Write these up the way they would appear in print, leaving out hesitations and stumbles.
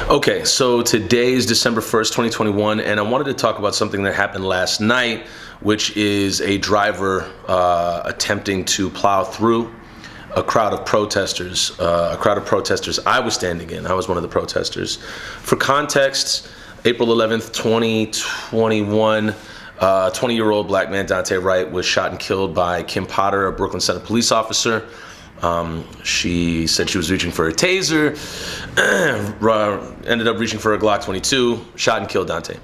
Okay, so today is December 1st, 2021, and I wanted to talk about something that happened last night, which is a driver attempting to plow through a crowd of protesters. I was standing in. I was one of the protesters. For context, April 11th, 2021, 20-year-old black man, Daunte Wright, was shot and killed by Kim Potter, a Brooklyn Center police officer. She said she was reaching for a taser, ended up reaching for a Glock 22, shot and killed Daunte.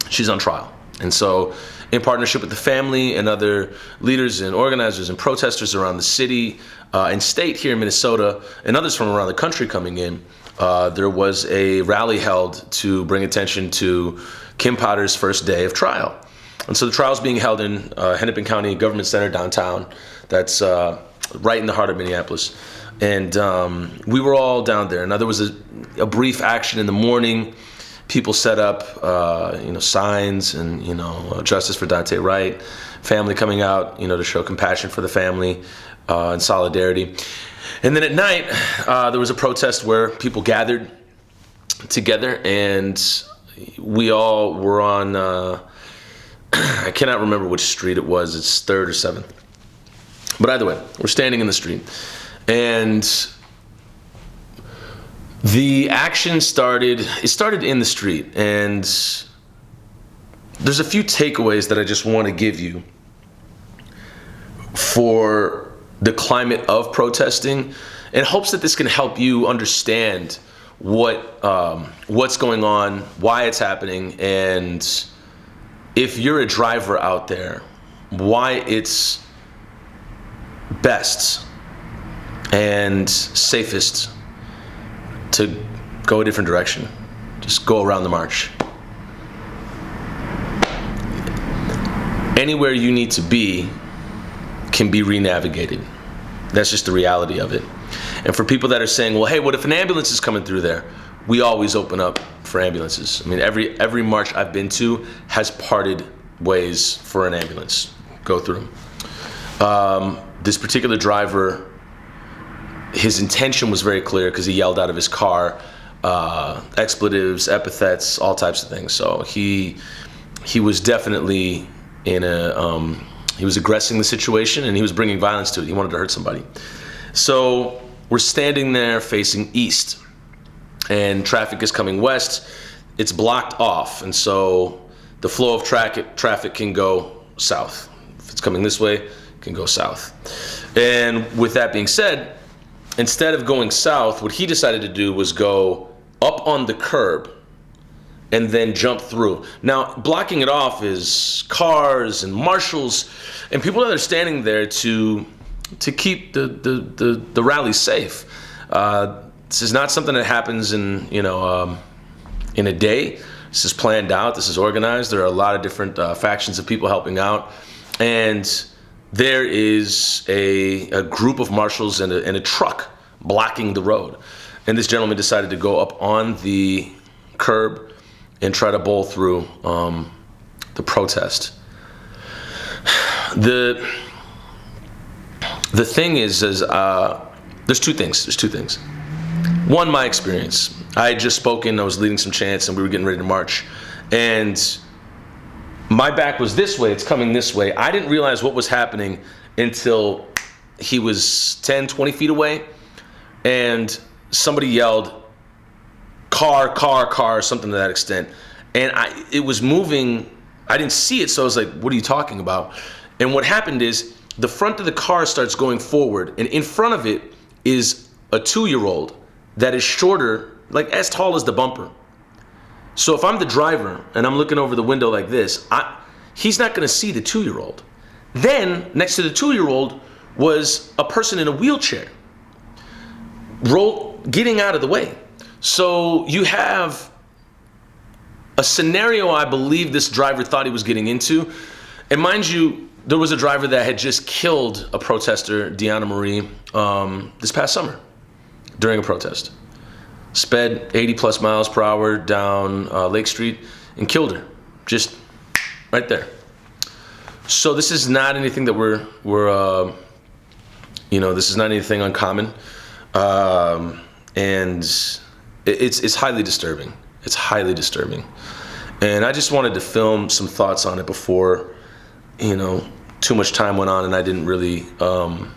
She's on trial. And so, in partnership with the family and other leaders and organizers and protesters around the city and state here in Minnesota, and others from around the country coming in, there was a rally held to bring attention to Kim Potter's first day of trial. And so the trial is being held in Hennepin County Government Center downtown. That's right in the heart of Minneapolis. And we were all down there. Now, there was a brief action in the morning. People set up, signs and, justice for Daunte Wright, family coming out, to show compassion for the family and solidarity. And then at night, there was a protest where people gathered together, and we all were on, I cannot remember which street it was. It's 3rd or 7th. But either way, we're standing in the street, and the action started in the street, and there's a few takeaways that I just want to give you for the climate of protesting, in hopes that this can help you understand what's going on, why it's happening, and if you're a driver out there, why it's best and safest to go a different direction. Just go around the march. Anywhere you need to be can be re-navigated. That's just the reality of it. And for people that are saying, well, hey, what if an ambulance is coming through there? We always open up for ambulances. I mean, every march I've been to has parted ways for an ambulance. Go through them. This particular driver, his intention was very clear because he yelled out of his car expletives, epithets, all types of things. So he was definitely he was aggressing the situation, and he was bringing violence to it. He wanted to hurt somebody. So we're standing there facing east, and traffic is coming west. It's blocked off, and so the flow of traffic can go south. If it's coming this way, it can go south. And with that being said, instead of going south, what he decided to do was go up on the curb and then jump through. Now, blocking it off is cars and marshals and people that are standing there to keep the rally safe. This is not something that happens in a day. This is planned out. This is organized. There are a lot of different factions of people helping out, and there is a group of marshals and a truck blocking the road. And this gentleman decided to go up on the curb and try to bowl through the protest. The thing is there's two things. One, my experience. I had just spoken, I was leading some chants, and we were getting ready to march. And my back was this way, it's coming this way. I didn't realize what was happening until he was 10, 20 feet away, and somebody yelled, car, something to that extent. And it was moving, I didn't see it, so I was like, what are you talking about? And what happened is, the front of the car starts going forward, and in front of it is a 2-year-old that is shorter, like as tall as the bumper. So if I'm the driver and I'm looking over the window like this, he's not gonna see the 2-year-old. Then next to the 2-year-old was a person in a wheelchair getting out of the way. So you have a scenario I believe this driver thought he was getting into. And mind you, there was a driver that had just killed a protester, Deanna Marie, this past summer during a protest. Sped 80 plus miles per hour down Lake Street and killed her, just right there. So this is not anything that this is not anything uncommon. And It's highly disturbing. It's highly disturbing. And I just wanted to film some thoughts on it before, too much time went on and I didn't really, I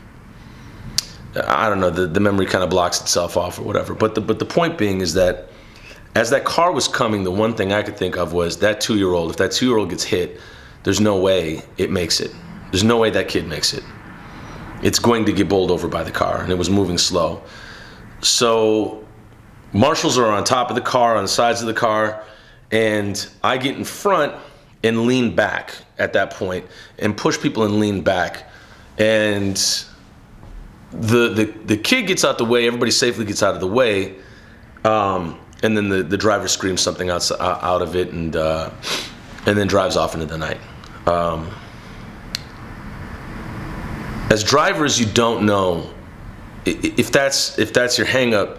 don't know, the memory kind of blocks itself off or whatever. But the point being is that as that car was coming, the one thing I could think of was that 2-year-old, if that 2-year-old gets hit, there's no way it makes it. There's no way that kid makes it. It's going to get bowled over by the car, and it was moving slow. So marshals are on top of the car, on the sides of the car, and I get in front and lean back at that point and push people and lean back. And the kid gets out the way, everybody safely gets out of the way, and then the driver screams something out of it and then drives off into the night. As drivers, you don't know if that's your hang up.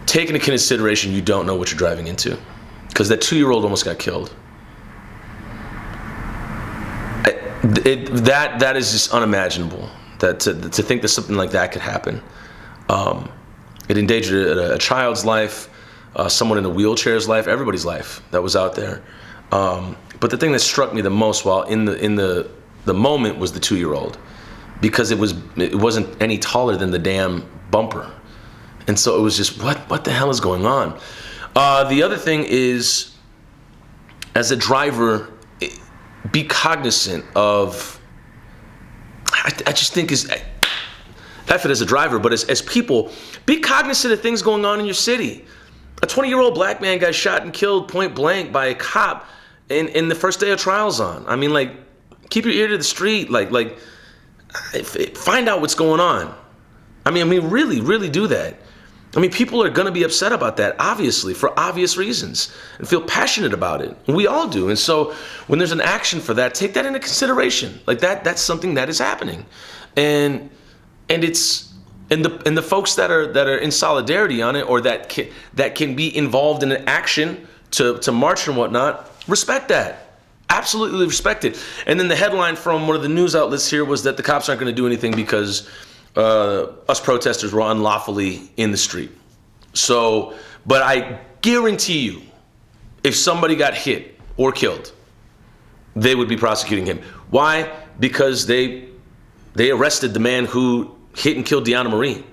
Take into consideration you don't know what you're driving into, because that 2-year-old almost got killed. That is just unimaginable. That to think that something like that could happen. It endangered a child's life, someone in a wheelchair's life, everybody's life that was out there. But the thing that struck me the most while in the moment was the 2-year-old, because it wasn't any taller than the damn bumper, and so it was just what the hell is going on? The other thing is, as a driver, be cognizant of. I just think F it as a driver, but as people, be cognizant of things going on in your city. A 20-year-old black man got shot and killed point blank by a cop in the first day of trials on. I mean, like, keep your ear to the street. Like, find out what's going on. I mean, really, really do that. I mean, people are going to be upset about that, obviously, for obvious reasons, and feel passionate about it. And we all do. And so when there's an action for that, take that into consideration. Like, that's something that is happening. And it's the folks that are in solidarity on it, or that can be involved in an action to march and whatnot, respect that. Absolutely respect it. And then the headline from one of the news outlets here was that the cops aren't going to do anything because us protesters were unlawfully in the street. So, but I guarantee you, if somebody got hit or killed, they would be prosecuting him. Why? Because they arrested the man who hit and killed Deanna Marie.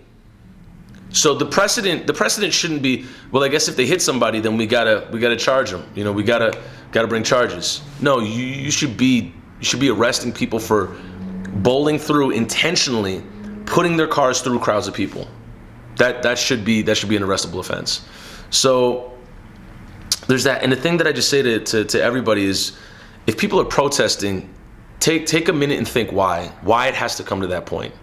So the precedent shouldn't be, well, I guess if they hit somebody, then we gotta charge them. We gotta bring charges. No, you should be arresting people for bowling through intentionally, putting their cars through crowds of people. That should be an arrestable offense. So there's that. And the thing that I just say to everybody is, if people are protesting, take a minute and think why it has to come to that point.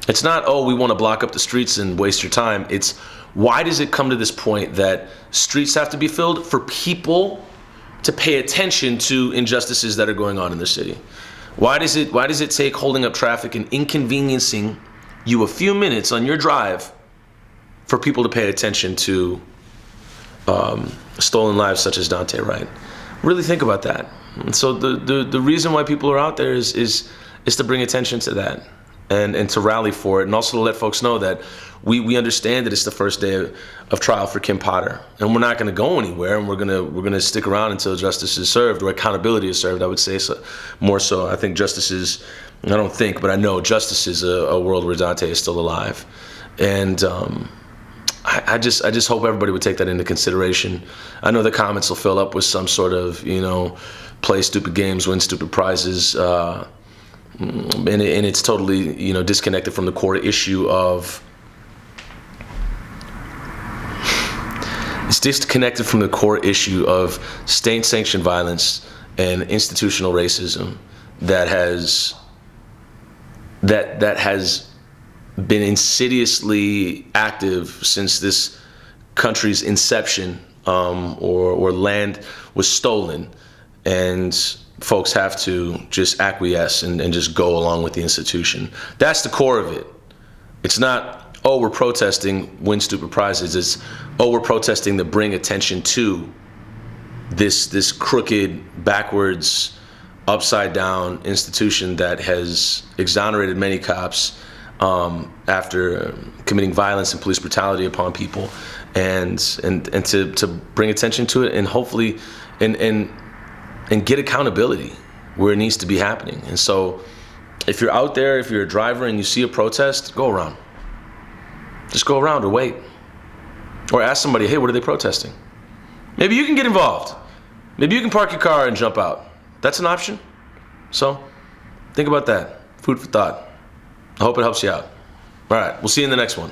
It's not, oh, we want to block up the streets and waste your time. It's, why does it come to this point that streets have to be filled for people to pay attention to injustices that are going on in the city? Why does it take holding up traffic and inconveniencing you a few minutes on your drive for people to pay attention to stolen lives such as Daunte Wright? Really think about that. And so the reason why people are out there is to bring attention to that and to rally for it, and also to let folks know that we understand that it's the first day of trial for Kim Potter, and we're not going to go anywhere, and we're gonna stick around until justice is served, or accountability is served. I would say so, more so. I think justice is, I don't think, but I know justice is a world where Daunte is still alive, and I just hope everybody would take that into consideration. I know the comments will fill up with some sort of, play stupid games, win stupid prizes, and it's totally, disconnected from the core issue of. It's disconnected from the core issue of state-sanctioned violence and institutional racism that has been insidiously active since this country's inception, or land was stolen, and folks have to just acquiesce and just go along with the institution. That's the core of it. It's not, oh, we're protesting, win stupid prizes. It's, oh, we're protesting to bring attention to this crooked, backwards, upside down institution that has exonerated many cops after committing violence and police brutality upon people, and to bring attention to it, and hopefully and get accountability where it needs to be happening. And so if you're out there, if you're a driver and you see a protest, go around. Just go around or wait. Or ask somebody, hey, what are they protesting? Maybe you can get involved. Maybe you can park your car and jump out. That's an option. So think about that. Food for thought. I hope it helps you out. All right, we'll see you in the next one.